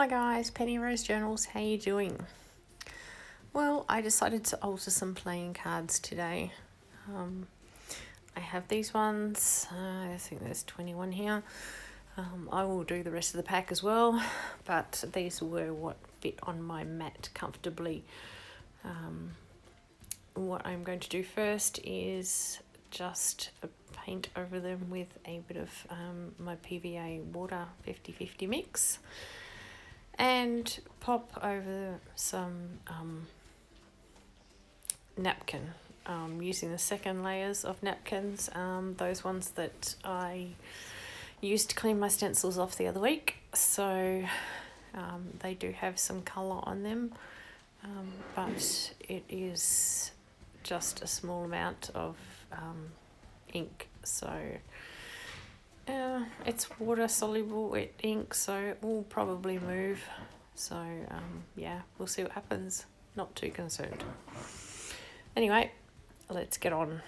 Hi guys, Penny Rose Journals, how you doing? Well, I decided to alter some playing cards today. I have these ones, I think there's 21 here. I will do the rest of the pack as well, but these were what fit on my mat comfortably. What I'm going to do first is just paint over them with a bit of my PVA water 50-50 mix and pop over some napkin, using the second layers of napkins, those ones that I used to clean my stencils off the other week, so they do have some colour on them, but it is just a small amount of ink, so it's water soluble ink, so it will probably move, so yeah, we'll see what happens. Not too concerned. Anyway, let's get on.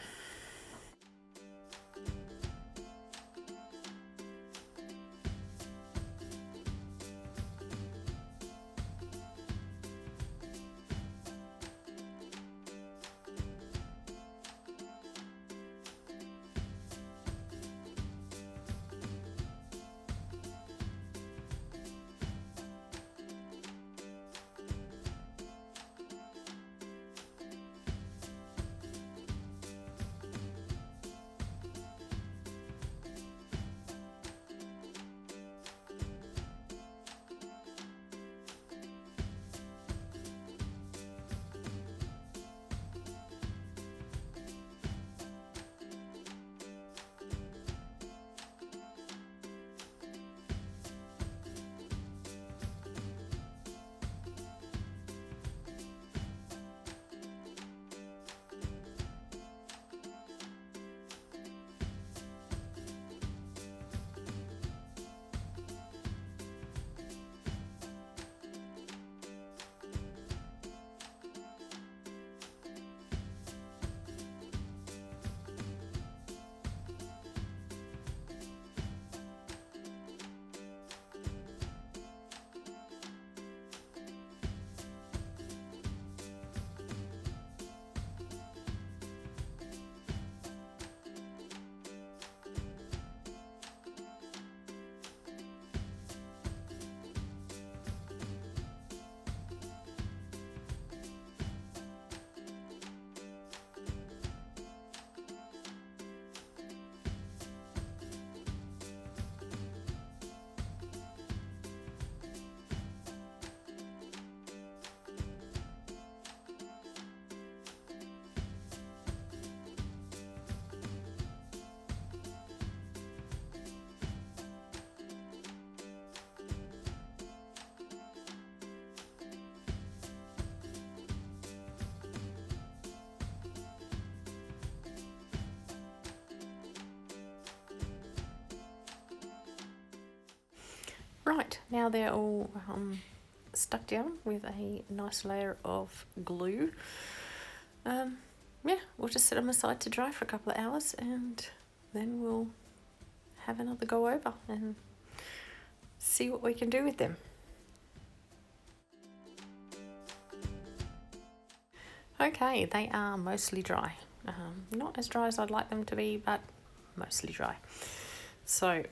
Right, now they're all stuck down with a nice layer of glue. Yeah, we'll just set them aside to dry for a couple of hours and then we'll have another go over and see what we can do with them. Okay, they are mostly dry. Not as dry as I'd like them to be, but mostly dry. So,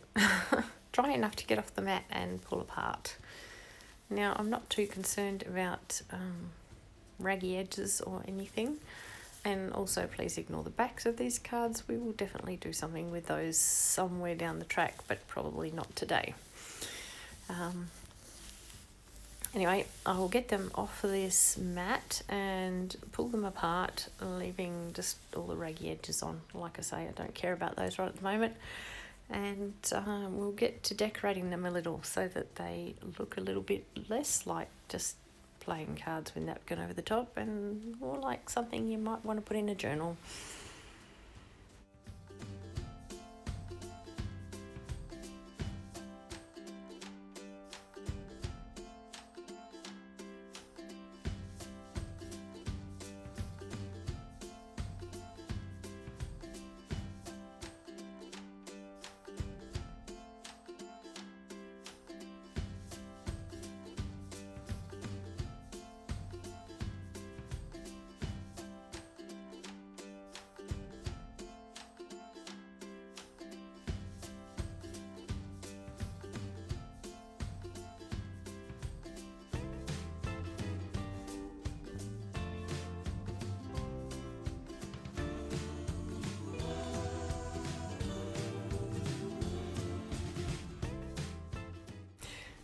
dry enough to get off the mat and pull apart. Now, I'm not too concerned about raggy edges or anything. And also, please ignore the backs of these cards. We will definitely do something with those somewhere down the track, but probably not today. Anyway, I will get them off of this mat and pull them apart, leaving just all the raggy edges on. Like I say, I don't care about those right at the moment. And we'll get to decorating them a little so that they look a little bit less like just playing cards with napkin over the top and more like something you might want to put in a journal.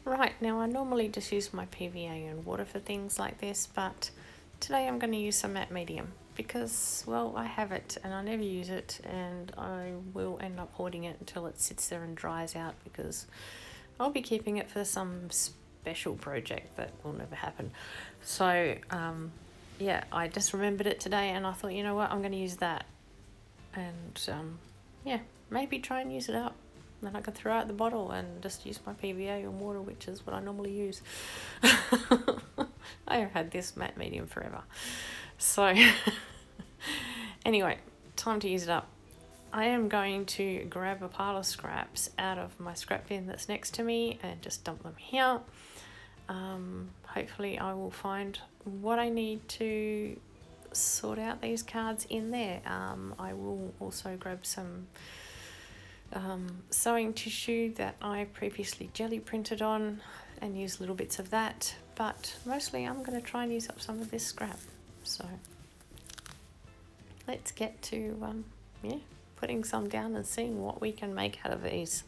Right, now I normally just use my PVA and water for things like this, but today I'm going to use some matte medium because, well, I have it and I never use it, and I will end up hoarding it until it sits there and dries out because I'll be keeping it for some special project that will never happen. So, yeah, I just remembered it today and I thought, you know what, I'm going to use that. And, yeah, maybe try and use it up. Then I can throw out the bottle and just use my PVA and water, which is what I normally use. I have had this matte medium forever. So, anyway, time to use it up. I am going to grab a pile of scraps out of my scrap bin that's next to me and just dump them here. Hopefully I will find what I need to sort out these cards in there. I will also grab some sewing tissue that I previously jelly printed on and use little bits of that, but mostly I'm going to try and use up some of this scrap. So let's get to putting some down and seeing what we can make out of these.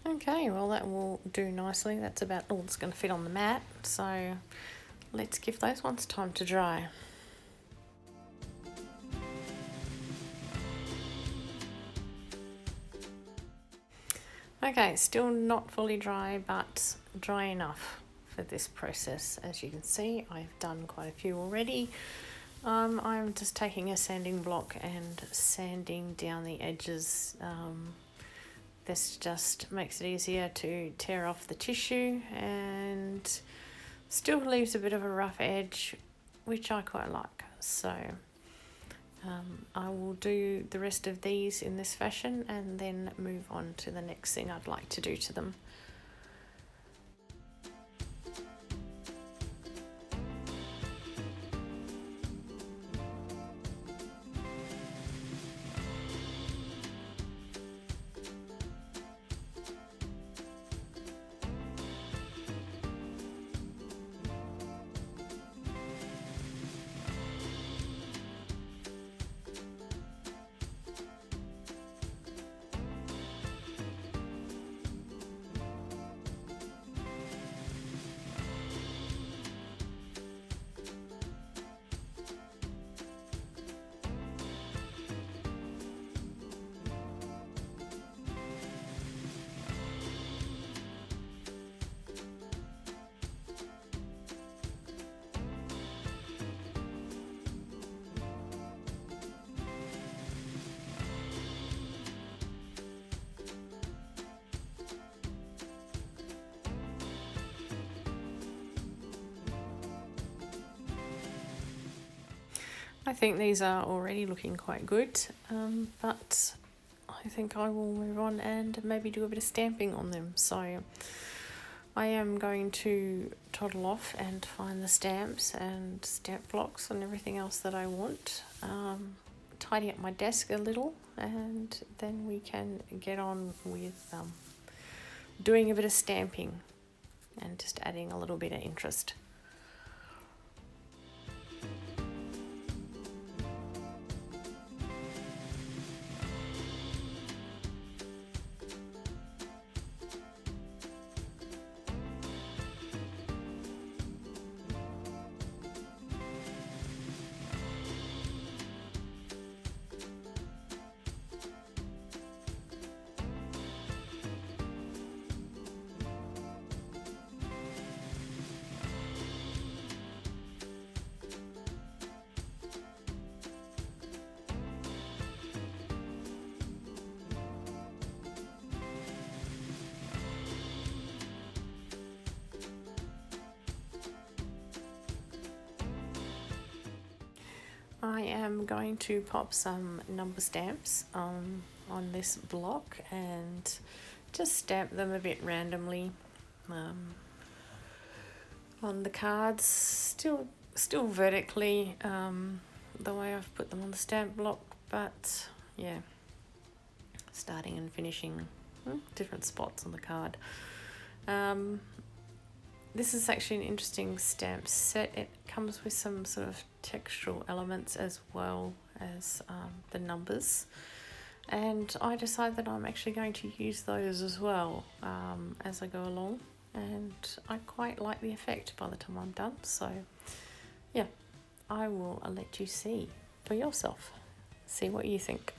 Okay, well that will do nicely. That's about all that's going to fit on the mat. So let's give those ones time to dry. Okay, still not fully dry, but dry enough for this process. As you can see, I've done quite a few already. I'm just taking a sanding block and sanding down the edges. This just makes it easier to tear off the tissue and still leaves a bit of a rough edge, which I quite like. So I will do the rest of these in this fashion and then move on to the next thing I'd like to do to them. I think these are already looking quite good, but I think I will move on and maybe do a bit of stamping on them. So I am going to toddle off and find the stamps and stamp blocks and everything else that I want, tidy up my desk a little, and then we can get on with doing a bit of stamping and just adding a little bit of interest. I am going to pop some number stamps on this block and just stamp them a bit randomly on the cards, still vertically the way I've put them on the stamp block, but yeah, starting and finishing different spots on the card. This is actually an interesting stamp set. It comes with some sort of textural elements as well as the numbers. And I decided that I'm actually going to use those as well as I go along. And I quite like the effect by the time I'm done. So yeah, I will let you see for yourself. See what you think.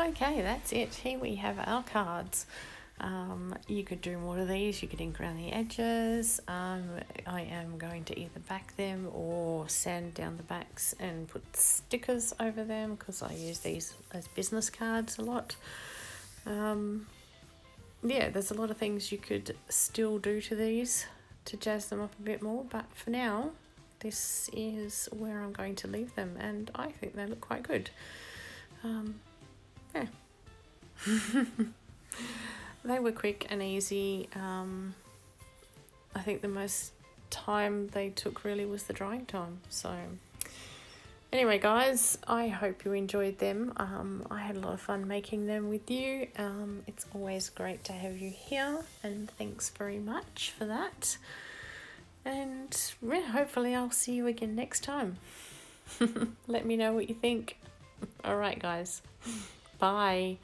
Okay, that's it. Here we have our cards. You could do more of these. You could ink around the edges. I am going to either back them or sand down the backs and put stickers over them because I use these as business cards a lot. Yeah, there's a lot of things you could still do to these to jazz them up a bit more, but for now, this is where I'm going to leave them, and I think they look quite good. Yeah. They were quick and easy. I think the most time they took really was the drying time. So anyway, guys, I hope you enjoyed them. I had a lot of fun making them with you. It's always great to have you here, and thanks very much for that. And yeah, hopefully I'll see you again next time. Let me know what you think. All right, guys. Bye.